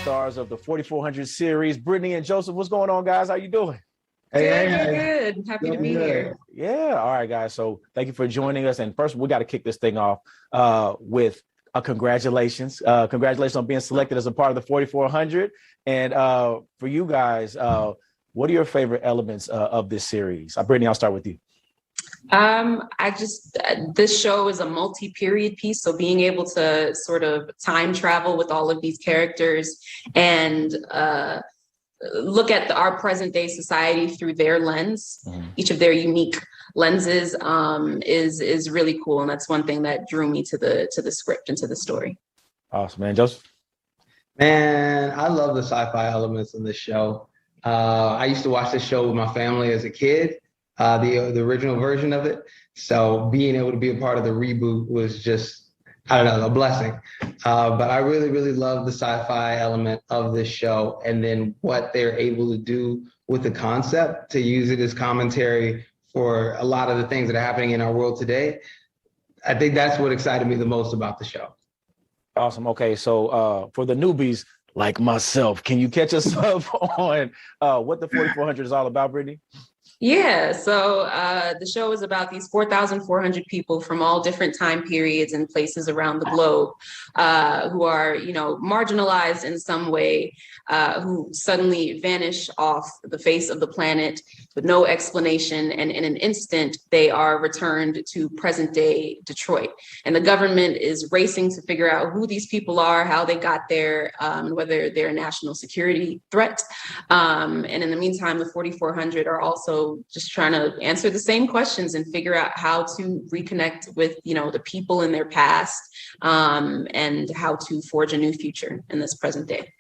stars of the 4400 series. Brittany and Joseph, what's going on, guys? How you doing? Good. Happy to be here. Yeah. All right, guys. So thank you for joining us. And first, we got to kick this thing off with a congratulations. Congratulations on being selected as a part of the 4400. And for you guys, what are your favorite elements of this series? Brittany, I'll start with you. This show is a multi-period piece, so being able to sort of time travel with all of these characters and look at our present day society through their lens, each of their unique lenses, is really cool, and that's one thing that drew me to the script and to the story. Awesome, man. Joseph? Man, I love the sci-fi elements in this show. I used to watch this show with my family as a kid. The original version of it. So being able to be a part of the reboot was just, I don't know, a blessing. But I really, really love the sci-fi element of this show, and then what they're able to do with the concept to use it as commentary for a lot of the things that are happening in our world today. I think that's what excited me the most about the show. Awesome. Okay, so for the newbies like myself, can you catch us up on what the 4400 is all about, Brittany? Yeah, so the show is about these 4,400 people from all different time periods and places around the globe who are, marginalized in some way, who suddenly vanish off the face of the planet with no explanation. And in an instant, they are returned to present day Detroit. And the government is racing to figure out who these people are, how they got there, and whether they're a national security threat. And in the meantime, the 4,400 are also just trying to answer the same questions and figure out how to reconnect with, the people in their past, and how to forge a new future in this present day.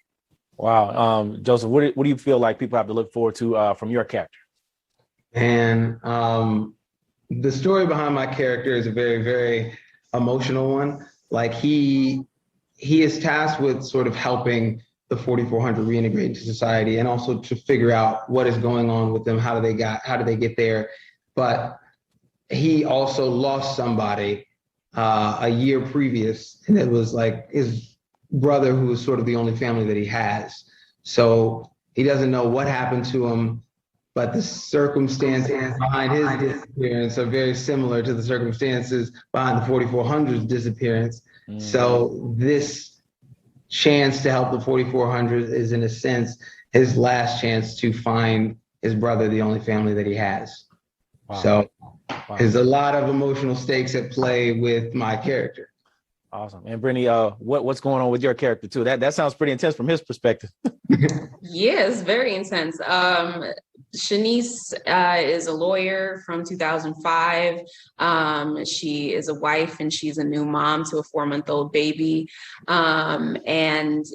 Wow. Joseph, what do you feel like people have to look forward to from your character? And the story behind my character is a very, very emotional one. Like he is tasked with sort of helping the 4,400 reintegrate into society, and also to figure out what is going on with them. How do they get there? But he also lost somebody a year previous, and it was like his brother, who was sort of the only family that he has. So he doesn't know what happened to him, but the circumstances behind his disappearance are very similar to the circumstances behind the 4,400's disappearance. So this chance to help the 4,400 is, in a sense, his last chance to find his brother, the only family that he has. Wow. So there's a lot of emotional stakes at play with my character. Awesome. And Brittany, what's going on with your character too? That sounds pretty intense from his perspective. Yeah, it's very intense. Shanice is a lawyer from 2005. She is a wife, and she's a new mom to a 4-month-old baby. And,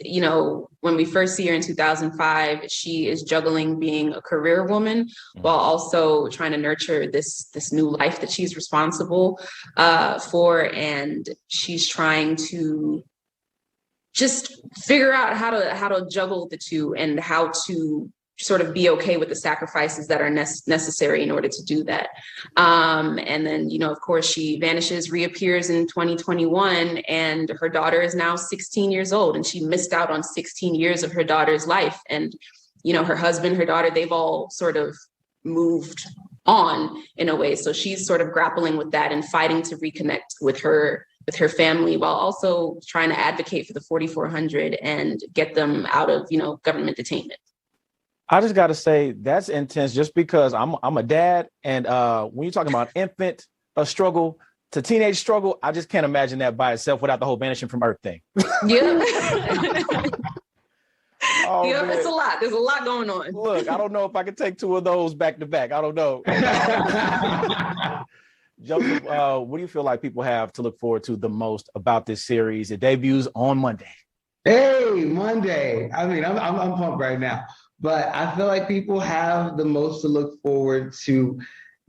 when we first see her in 2005, she is juggling being a career woman while also trying to nurture this new life that she's responsible for. And she's trying to just figure out how to juggle the two, and how to sort of be okay with the sacrifices that are necessary in order to do that. And then, of course, she vanishes, reappears in 2021, and her daughter is now 16 years old, and she missed out on 16 years of her daughter's life. And, her husband, her daughter, they've all sort of moved on in a way. So she's sort of grappling with that and fighting to reconnect with her family, while also trying to advocate for the 4,400 and get them out of, government detainment. I just got to say that's intense, just because I'm a dad. And when you're talking about infant struggle to teenage struggle, I just can't imagine that by itself without the whole vanishing from Earth thing. Yeah. Oh, yeah, man. it's a lot. There's a lot going on. Look, I don't know if I can take 2 of those back to back. I don't know. Joseph, what do you feel like people have to look forward to the most about this series? It debuts on Monday. Hey, Monday. I mean, I'm pumped right now. But I feel like people have the most to look forward to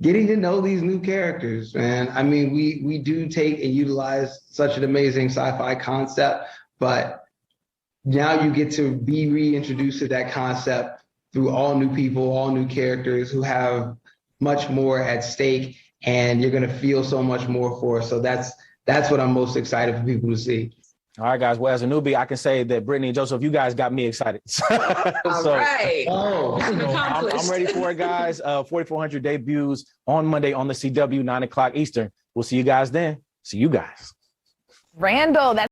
getting to know these new characters, man. I mean, we do take and utilize such an amazing sci-fi concept, but now you get to be reintroduced to that concept through all new people, all new characters who have much more at stake, and you're going to feel so much more for. So that's what I'm most excited for people to see. All right, guys. Well, as a newbie, I can say that Brittany and Joseph, you guys got me excited. All right. Oh, Mission accomplished. I'm ready for it, guys. 4400 debuts on Monday on the CW, 9 o'clock Eastern. We'll see you guys then. See you guys. Randall, that's